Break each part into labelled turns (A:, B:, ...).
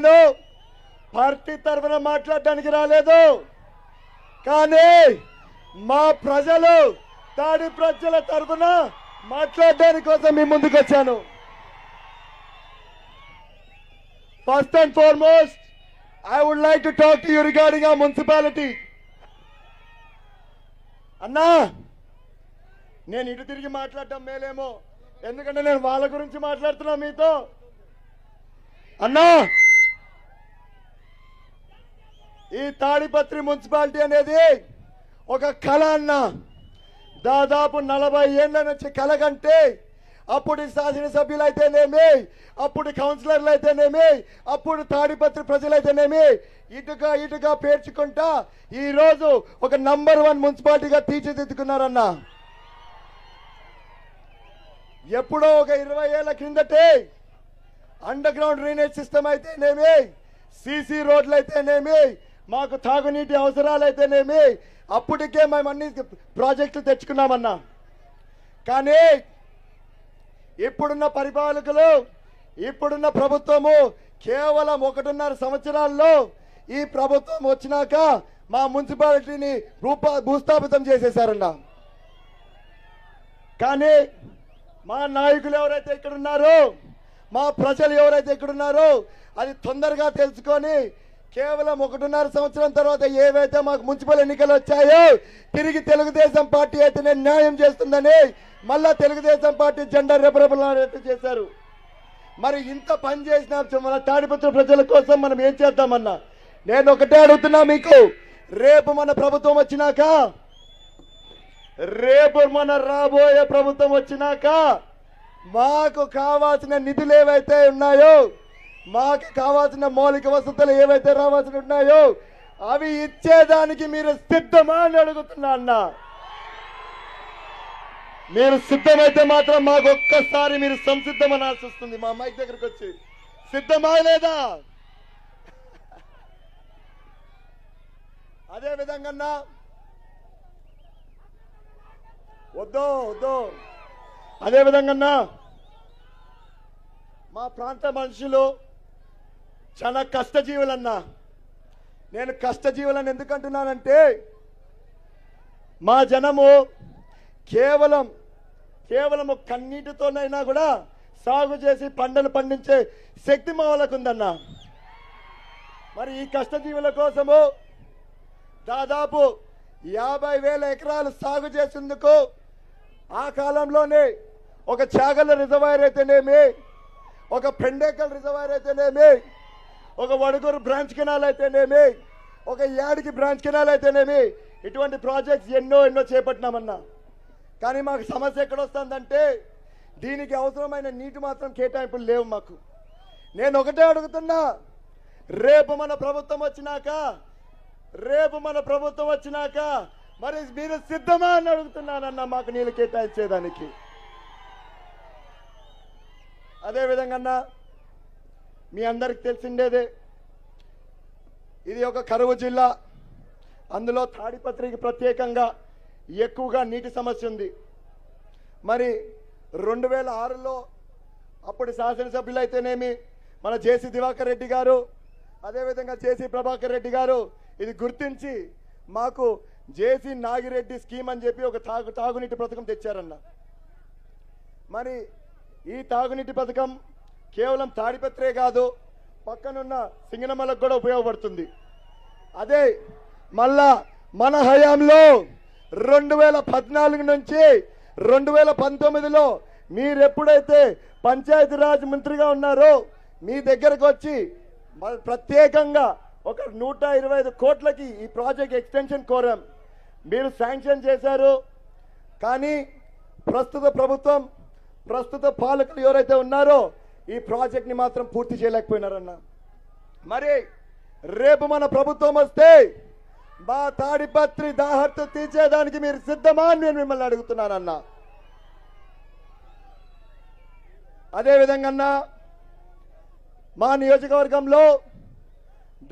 A: నేను పార్టీ తరఫున మాట్లాడడానికి రాలేదు, కానీ మా ప్రజలు తాడి ప్రజల తరఫున మాట్లాడడానికి కోసం మీ ముందుకు వచ్చాను. First and foremost, I would like to talk to you regarding our municipality. అన్నా, నేను ఇటు తిరిగి మాట్లాడటం మేలేమో, ఎందుకంటే నేను వాళ్ళ గురించి మాట్లాడుతున్నా మీతో. అన్నా, ఈ తాడిపత్రి మున్సిపాలిటీ అనేది ఒక కళ అన్న. దాదాపు 40 ఏళ్ల నుంచి కళ కంటే అప్పుడు శాసనసభ్యులు అయితేనేమి, అప్పుడు కౌన్సిలర్లు అయితేనేమి, అప్పుడు తాడిపత్రి ప్రజలైతేనేమి ఇటుగా పేర్చుకుంటా ఈ రోజు ఒక నంబర్ 1 మున్సిపాలిటీగా తీర్చిదిద్దుకున్నారన్న. ఎప్పుడో ఒక 20 ఏళ్ల కిందటే అండర్ గ్రౌండ్ డ్రైనేజ్ సిస్టమ్ అయితేనేమి, సీసీ రోడ్లు అయితేనేమి, మాకు తాగునీటి అవసరాలు అయితేనేమి అప్పటికే మేము అన్ని ప్రాజెక్టులు తెచ్చుకున్నామన్నా. కానీ ఇప్పుడున్న పరిపాలకులు, ఇప్పుడున్న ప్రభుత్వము కేవలం 1.5 సంవత్సరాల్లో ఈ ప్రభుత్వం వచ్చినాక మా మున్సిపాలిటీని భూస్థాపితం చేసేశారన్న. కానీ మా నాయకులు ఎవరైతే ఇక్కడ ఉన్నారో, మా ప్రజలు ఎవరైతే ఇక్కడ ఉన్నారో అది తొందరగా తెలుసుకొని కేవలం 1.5 సంవత్సరం తర్వాత ఏవైతే మాకు మున్సిపల్ ఎన్నికలు వచ్చాయో తిరిగి తెలుగుదేశం పార్టీ అయితేనే న్యాయం చేస్తుందని మళ్ళా తెలుగుదేశం పార్టీ జెండా రెపరెపలాడేట్టు చేశారు. మరి ఇంత పని చేసిన మన తాడిపత్రి ప్రజల కోసం మనం ఏం చేద్దామన్నా? నేను ఒకటే అడుగుతున్నా మీకు, రేపు మన ప్రభుత్వం వచ్చినాక, రేపు మన రాబోయే ప్రభుత్వం వచ్చినాక మాకు కావాల్సిన నిధులు ఏవైతే ఉన్నాయో, మాకు కావాల్సిన మౌలిక వసతులు ఏవైతే రావాల్సి ఉన్నాయో అవి ఇచ్చేదానికి మీరు సిద్ధమా అని అడుగుతున్నా అన్న. మీరు సిద్ధమైతే మాత్రం మాకు ఒక్కసారి మీరు సంసిద్ధమనాల్సి వస్తుంది. మా మైక్ దగ్గరకు వచ్చి సిద్ధమా లేదా? అదే విధంగా వద్దు అదే విధంగా మా ప్రాంత మనుషులు చాలా కష్టజీవులన్నా. నేను కష్టజీవులని ఎందుకంటున్నానంటే మా జనము కేవలం కన్నీటితోనైనా కూడా సాగు చేసి పంటలు పండించే శక్తి మా వాళ్ళకు ఉందన్న. మరి ఈ కష్టజీవుల కోసము దాదాపు 50,000 ఎకరాలు సాగు చేసేందుకు ఆ కాలంలోనే ఒక చాగల రిజర్వాయర్ అయితేనేమి, ఒక పెండేకల్ రిజర్వాయర్ అయితేనేమి, ఒక వడుగురు బ్రాంచ్ కెనాల్ అయితేనేమి, ఒక యాడికి బ్రాంచ్ కెనాల్ అయితేనేమి ఇటువంటి ప్రాజెక్ట్స్ ఎన్నో చేపట్టినామన్నా. కానీ మాకు సమస్య ఎక్కడొస్తుందంటే దీనికి అవసరమైన నీటి మాత్రం కేటాయింపులు లేవు మాకు. నేను ఒకటే అడుగుతున్నా, రేపు మన ప్రభుత్వం వచ్చినాక మరి మీరు సిద్ధమా అని అడుగుతున్నానన్నా మాకు నీళ్ళు కేటాయించేదానికి. అదేవిధంగా మీ అందరికి తెలిసిండేదే, ఇది ఒక కరువు జిల్లా. అందులో తాడిపత్రికి ప్రత్యేకంగా ఎక్కువగా నీటి సమస్య ఉంది. మరి 2006లో అప్పుడు శాసనసభ్యులు అయితేనేమి మన జేసీ దివాకర్ రెడ్డి గారు, అదేవిధంగా జేసీ ప్రభాకర్ రెడ్డి గారు ఇది గుర్తించి మాకు జేసీ నాగిరెడ్డి స్కీమ్ అని చెప్పి ఒక తాగునీటి పథకం తెచ్చారన్న. మరి ఈ తాగునీటి పథకం కేవలం తాడిపత్రే కాదు, పక్కనున్న సింగనమలకు కూడా ఉపయోగపడుతుంది. అదే మళ్ళా మన హయాంలో 2014 నుంచి 2019లో మీరెప్పుడైతే పంచాయతీరాజ్ మంత్రిగా ఉన్నారో మీ దగ్గరకు వచ్చి ప్రత్యేకంగా ఒక 125 కోట్లకి ఈ ప్రాజెక్ట్ ఎక్స్టెన్షన్ కోరాం. మీరు శాంక్షన్ చేశారు. కానీ ప్రస్తుత ప్రభుత్వం, ప్రస్తుత పాలకులు ఎవరైతే ఉన్నారో ఈ ప్రాజెక్ట్ని మాత్రం పూర్తి చేయలేకపోయినారన్న. మరి రేపు మన ప్రభుత్వం వస్తే మా తాడిపత్రి దాహర్తు తీర్చేదానికి మీరు సిద్ధమా అని నేను మిమ్మల్ని అడుగుతున్నానన్నా. అదేవిధంగా మా నియోజకవర్గంలో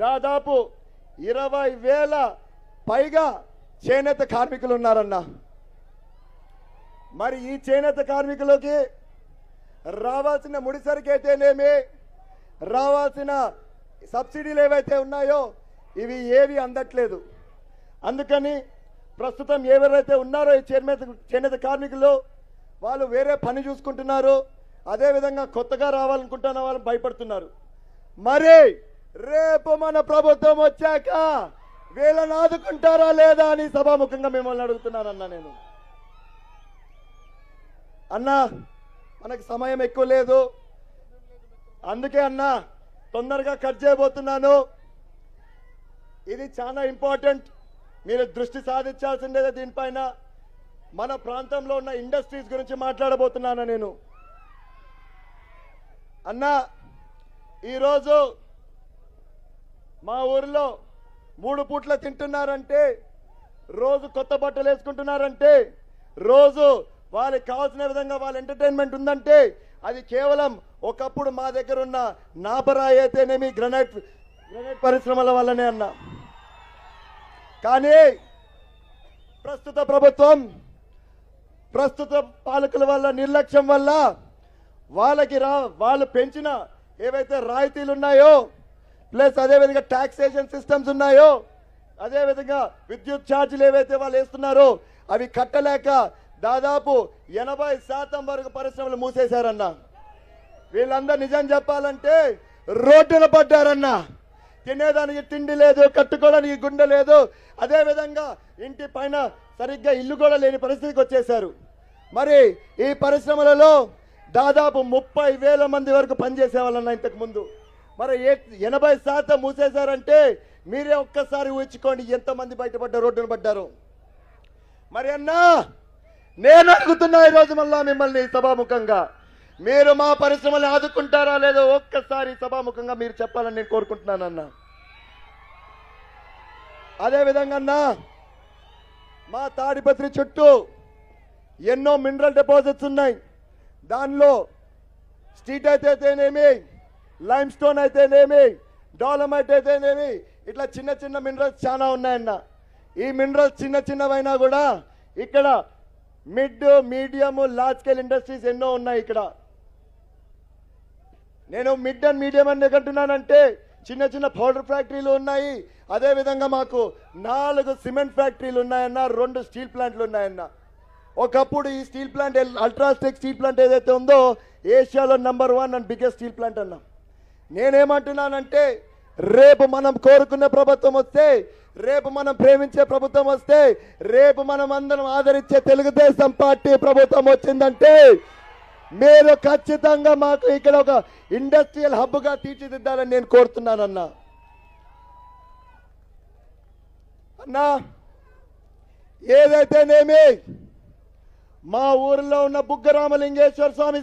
A: దాదాపు 20,000 పైగా చేనేత కార్మికులు ఉన్నారన్న. మరి ఈ చేనేత కార్మికులకి రావాల్సిన ముడిసరికి అయితేనేమి, రావాల్సిన సబ్సిడీలు ఏవైతే ఉన్నాయో ఇవి ఏవి అందట్లేదు. అందుకని ప్రస్తుతం ఎవరైతే ఉన్నారో ఈ చేనేత కార్మికులు వాళ్ళు వేరే పని చూసుకుంటున్నారు. అదేవిధంగా కొత్తగా రావాలనుకుంటున్న వాళ్ళు భయపడుతున్నారు. మరి రేపు మన ప్రభుత్వం వచ్చాక వీళ్ళని ఆదుకుంటారా లేదా అని సభాముఖంగా మిమ్మల్ని అడుగుతున్నానన్నా. నేను అన్నా మనకు సమయం ఎక్కువ లేదు, అందుకే అన్నా తొందరగా కట్ చేయబోతున్నాను. ఇది చాలా ఇంపార్టెంట్, మీరు దృష్టి సాధించాల్సిందే దీనిపైన. మన ప్రాంతంలో ఉన్న ఇండస్ట్రీస్ గురించి మాట్లాడబోతున్నాను నేను. అన్నా ఈరోజు మా ఊరిలో 3 పూట్ల తింటున్నారంటే, రోజు కొత్త బట్టలు వేసుకుంటున్నారంటే, రోజు వాళ్ళకి కావాల్సిన విధంగా వాళ్ళ ఎంటర్టైన్మెంట్ ఉందంటే అది కేవలం ఒకప్పుడు మా దగ్గర ఉన్న నాపరాయి అయితేనేమి గ్రనైట్ పరిశ్రమల వల్లనే అన్నా. కానీ ప్రస్తుత ప్రభుత్వం, ప్రస్తుత పాలకుల వల్ల నిర్లక్ష్యం వల్ల వాళ్ళు పెంచిన ఏవైతే రాయితీలు ఉన్నాయో, ప్లస్ అదేవిధంగా టాక్సేషన్ సిస్టమ్స్ ఉన్నాయో, అదేవిధంగా విద్యుత్ ఛార్జీలు ఏవైతే వాళ్ళు వేస్తున్నారో అవి కట్టలేక దాదాపు 80% వరకు పరిశ్రమలు మూసేశారన్నా. వీళ్ళందరూ నిజం చెప్పాలంటే రోడ్డున పడ్డారన్నా. తినేదానికి తిండి లేదు, కట్టుకోవడానికి గుండె లేదు, అదేవిధంగా ఇంటి పైన సరిగ్గా ఇల్లు కూడా లేని పరిస్థితికి వచ్చేశారు. మరి ఈ పరిశ్రమలలో దాదాపు 30,000 మంది వరకు పనిచేసే వాళ్ళన్నా ఇంతకు ముందు. మరి 80% మూసేశారంటే మీరే ఒక్కసారి ఊహించుకోండి ఎంతమంది బయటపడ్డ రోడ్డున పడ్డారు. మరి అన్నా నేను అడుగుతున్నా ఈరోజు మళ్ళా మిమ్మల్ని సభాముఖంగా, మీరు మా పరిశ్రమలు ఆదుకుంటారా లేదో ఒక్కసారి సభాముఖంగా మీరు చెప్పాలని నేను కోరుకుంటున్నానన్నా. అదేవిధంగా అన్నా మా తాడిపత్రి చుట్టూ ఎన్నో మినరల్ డిపాజిట్స్ ఉన్నాయి. దానిలో స్టీట్ అయితేనేమి, లైమ్ స్టోన్ అయితేనేమి, డాలమైట్ అయితేనేమి, ఇట్లా చిన్న చిన్న మినరల్స్ చాలా ఉన్నాయన్న. ఈ మినరల్స్ చిన్న చిన్నవైనా కూడా ఇక్కడ mid, medium, large scale industries ఎన్నో ఉన్నాయి ఇక్కడ. నేను మిడ్ అండ్ మీడియం అని అంటున్నానంటే చిన్న చిన్న పౌడర్ ఫ్యాక్టరీలు ఉన్నాయి, అదేవిధంగా మాకు 4 సిమెంట్ ఫ్యాక్టరీలు ఉన్నాయన్న, 2 స్టీల్ ప్లాంట్లు ఉన్నాయన్న. ఒకప్పుడు ఈ steel plant UltraTech steel plant ఏదైతే ఉందో ఏషియాలో number 1 and biggest steel plant అన్నా. నేనేమంటున్నానంటే రేపు మనం కోరుకునే ప్రభుత్వం వస్తే, రేపు మనం ప్రేమించే ప్రభుత్వం వస్తే, రేపు మనం అందరం ఆదరించే తెలుగుదేశం పార్టీ ప్రభుత్వం వచ్చిందంటే మీరు ఖచ్చితంగా మాకు ఇక్కడ ఒక ఇండస్ట్రియల్ హబ్గా తీర్చిదిద్దాలని నేను కోరుతున్నానన్నా. అన్నా ఏదైతేనేమి మా ఊరిలో ఉన్న బుగ్గరామలింగేశ్వర స్వామి